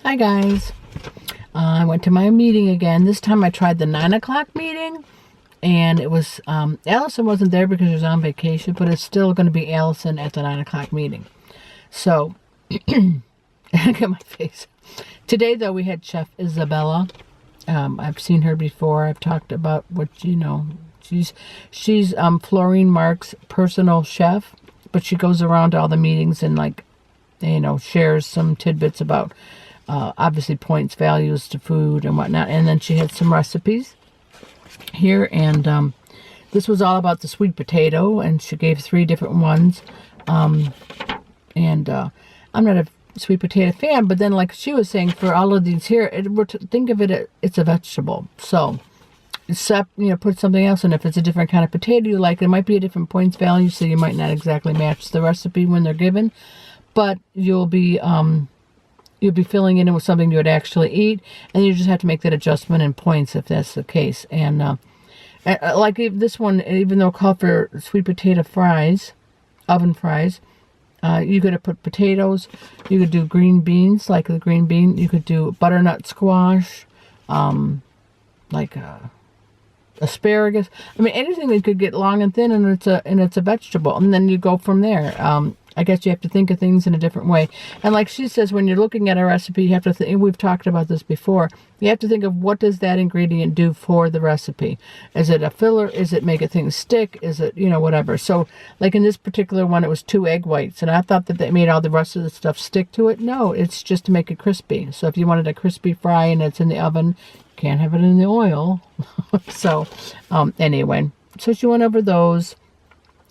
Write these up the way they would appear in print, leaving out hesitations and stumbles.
Hi guys. I went to my meeting again. This time I tried the 9 o'clock meeting, and it was Allison wasn't there because she was on vacation, but it's still going to be Allison at the 9 o'clock meeting. So, look at my face. Today though, we had Chef Isabella. I've seen her before. I've talked about what she's Florine Mark's personal chef, but she goes around to all the meetings and shares some tidbits about obviously points, values to food and whatnot. And then she had some recipes here, and this was all about the sweet potato, and she gave 3 different ones. I'm not a sweet potato fan, but then like she was saying, for all of these here, think of it, it's a vegetable. So put something else in. If it's a different kind of potato you like, it might be a different points value, so you might not exactly match the recipe when they're given, but you'll be filling it in with something you would actually eat, and you just have to make that adjustment in points if that's the case. And like this one, even though it called for sweet potato fries, oven fries, you could have put potatoes, you could do green beans, like the green bean, you could do butternut squash, asparagus. I mean, anything that could get long and thin, and it's a vegetable, and then you go from there. I guess you have to think of things in a different way. And like she says, when you're looking at a recipe, you have to think, we've talked about this before, you have to think of what does that ingredient do for the recipe. Is it a filler? Is it making things stick? Is it, whatever. So like in this particular one, it was 2 egg whites, and I thought that they made all the rest of the stuff stick to it. No, it's just to make it crispy. So if you wanted a crispy fry and it's in the oven, you can't have it in the oil. So anyway, so she went over those.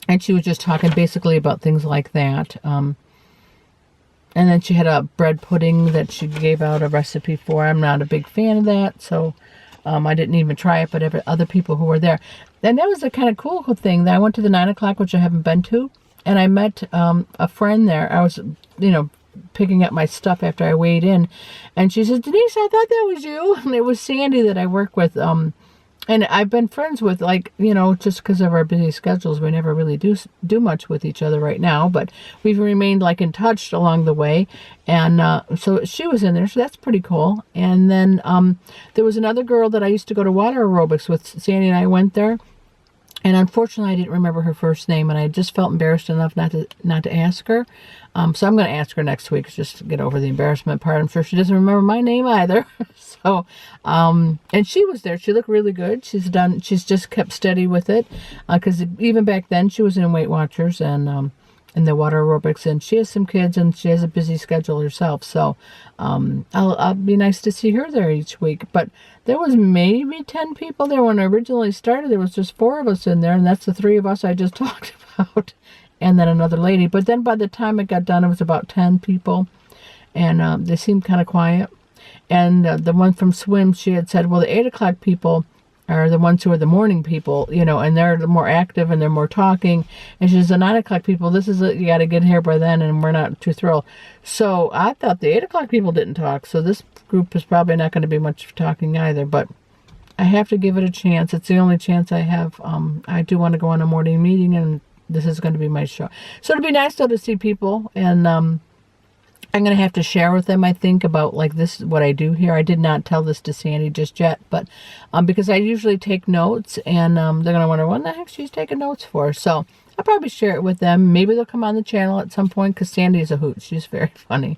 And she was just talking basically about things like that. And then she had a bread pudding that she gave out a recipe for. I'm not a big fan of that, so I didn't even try it, but other people who were there. And that was a kind of cool thing. That I went to the 9 o'clock, which I haven't been to, and I met a friend there. I was, picking up my stuff after I weighed in, and she says, "Denise, I thought that was you." And it was Sandy that I work with. And I've been friends with, just because of our busy schedules, we never really do much with each other right now, but we've remained in touch along the way. And so she was in there, so that's pretty cool. And then there was another girl that I used to go to water aerobics with. Sandy and I went there, and unfortunately I didn't remember her first name, and I just felt embarrassed enough not to ask her. So I'm going to ask her next week just to get over the embarrassment part. I'm sure she doesn't remember my name either. So, and she was there. She looked really good. She's just kept steady with it. Because even back then she was in Weight Watchers and in the water aerobics, and she has some kids and she has a busy schedule herself. So, I'll be nice to see her there each week. But there was maybe 10 people there when I originally started. There was just 4 of us in there, and that's the 3 of us I just talked about. And then another lady. But then by the time it got done, it was about 10 people. And they seemed kind of quiet. And the one from Swim, she had said, well, the 8 o'clock people are the ones who are the morning people, and they're more active and they're more talking. And she says, the 9 o'clock people, you got to get here by then, and we're not too thrilled. So I thought the 8 o'clock people didn't talk. So this group is probably not going to be much talking either. But I have to give it a chance. It's the only chance I have. I do want to go on a morning meeting, and this is going to be my show. So it'd be nice though to see people, and I'm going to have to share with them, I think, about this is what I do here. I did not tell this to Sandy just yet, but because I usually take notes, and they're going to wonder what the heck she's taking notes for. So I'll probably share it with them. Maybe they'll come on the channel at some point, because Sandy is a hoot. She's very funny.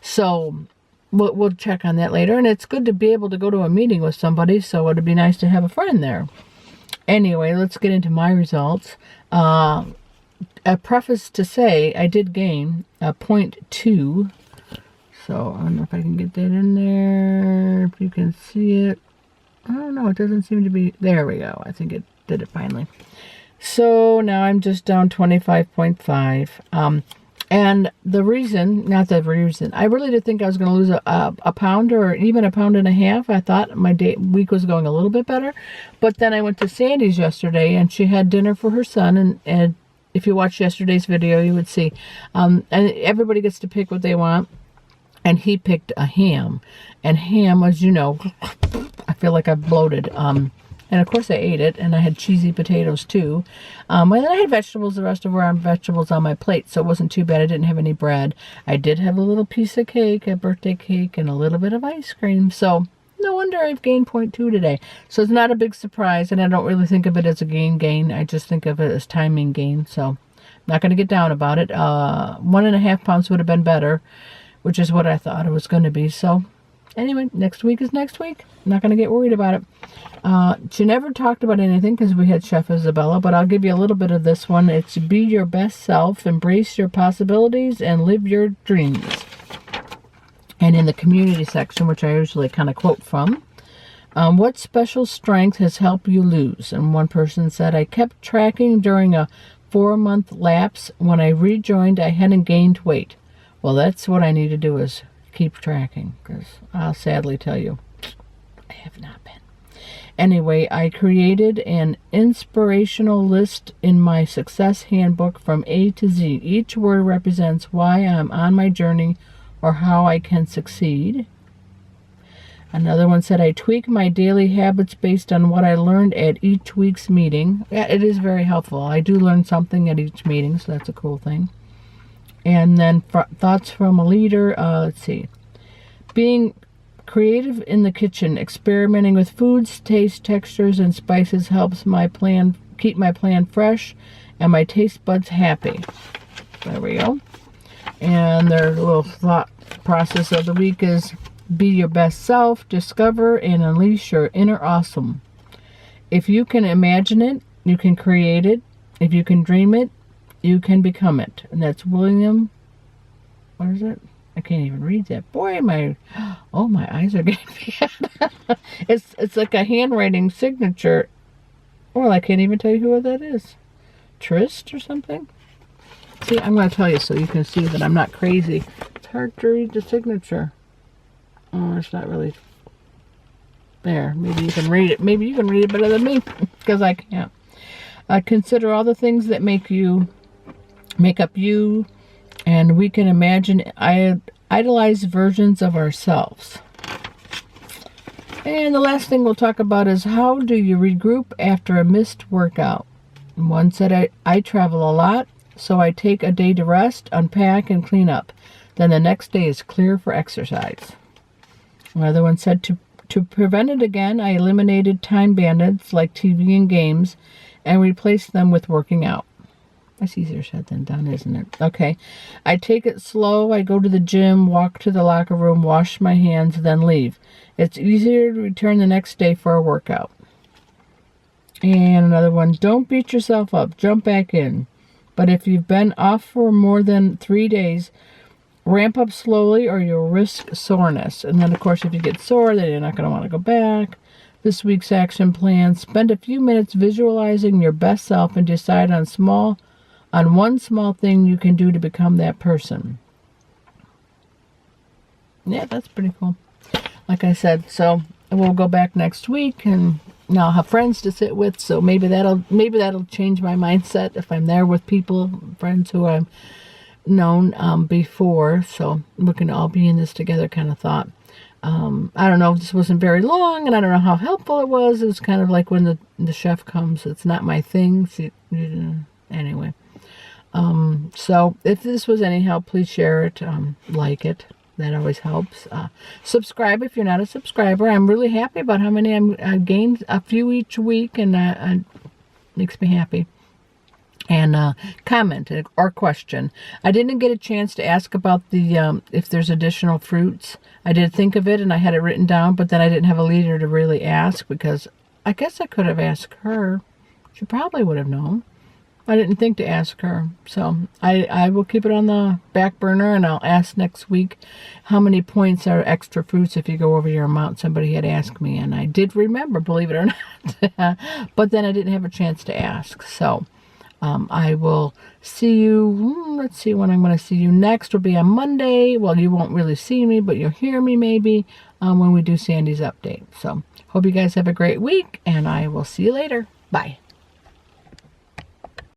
So we'll check on that later. And it's good to be able to go to a meeting with somebody, so it'd be nice to have a friend there. Anyway, let's get into my results. A preface to say, I did gain a 0.2. So, I don't know if I can get that in there, if you can see it. I don't know, it doesn't seem to be, there we go. I think it did it finally. So, now I'm just down 25.5. And the reason, I really did think I was going to lose a pound or even a pound and a half. I thought my week was going a little bit better. But then I went to Sandy's yesterday, and she had dinner for her son. And if you watched yesterday's video, you would see. And everybody gets to pick what they want. And he picked a ham. And ham, as you know, I feel like I've bloated. And And of course I ate it, and I had cheesy potatoes too. And then I had vegetables. The rest of were vegetables on my plate, so it wasn't too bad. I didn't have any bread. I did have a little piece of cake, a birthday cake, and a little bit of ice cream. So no wonder I've gained 0.2 today. So it's not a big surprise, and I don't really think of it as a gain. I just think of it as timing gain. So I'm not going to get down about it. 1.5 pounds would have been better, which is what I thought it was going to be. So anyway, next week is next week. I'm not going to get worried about it. She never talked about anything because we had Chef Isabella, but I'll give you a little bit of this one. It's be your best self, embrace your possibilities, and live your dreams. And in the community section, which I usually kind of quote from, what special strength has helped you lose? And one person said, I kept tracking during a 4-month lapse. When I rejoined, I hadn't gained weight. Well, that's what I need to do, is keep tracking, because I'll sadly tell you, I have not been. Anyway, I created an inspirational list in my success handbook from A to Z. Each word represents why I'm on my journey or how I can succeed. Another one said, I tweak my daily habits based on what I learned at each week's meeting. Yeah, it is very helpful. I do learn something at each meeting, so that's a cool thing. And then thoughts from a leader. Let's see. Being creative in the kitchen, experimenting with foods, taste, textures, and spices helps my plan keep my plan fresh and my taste buds happy. There we go. And their little thought process of the week is be your best self, discover and unleash your inner awesome. If you can imagine it, you can create it. If you can dream it, you can become it. And that's William, what is it? I can't even read that. Boy, my eyes are getting bad. It's like a handwriting signature. Well, I can't even tell you who that is. Trist or something? See, I'm going to tell you so you can see that I'm not crazy. It's hard to read the signature. Oh, it's not really there. Maybe you can read it. Maybe you can read it better than me, because I can't. Consider all the things that make up you, and we can imagine idealized versions of ourselves. And the last thing we'll talk about is, how do you regroup after a missed workout? One said, I travel a lot, so I take a day to rest, unpack, and clean up. Then the next day is clear for exercise. Another one said, to prevent it again, I eliminated time bandits like TV and games and replaced them with working out. That's easier said than done, isn't it? Okay. I take it slow. I go to the gym, walk to the locker room, wash my hands, then leave. It's easier to return the next day for a workout. And another one, don't beat yourself up. Jump back in. But if you've been off for more than 3 days, ramp up slowly or you'll risk soreness. And then, of course, if you get sore, then you're not going to want to go back. This week's action plan, spend a few minutes visualizing your best self and decide on one small thing you can do to become that person. Yeah, that's pretty cool. Like I said, so we'll go back next week, and now I'll have friends to sit with, so maybe that'll change my mindset if I'm there with people, friends who I've known before, so we can all be in this together kind of thought. I don't know if this wasn't very long, and I don't know how helpful it was. It was kind of like when the chef comes, it's not my thing. Anyway. So if this was any help, please share it, like it. That always helps. Subscribe if you're not a subscriber. I'm really happy about how many I've gained, a few each week, and it makes me happy. And comment or question. I didn't get a chance to ask about the if there's additional fruits. I did think of it, and I had it written down, but then I didn't have a leader to really ask, because I guess I could have asked her. She probably would have known. I didn't think to ask her. So I will keep it on the back burner, and I'll ask next week how many points are extra fruits if you go over your amount. Somebody had asked me, and I did remember, believe it or not. But then I didn't have a chance to ask. So I will see you, let's see when I'm going to see you next. Will be on Monday. Well, you won't really see me, but you'll hear me maybe when we do Sandy's update. So hope you guys have a great week, and I will see you later. Bye.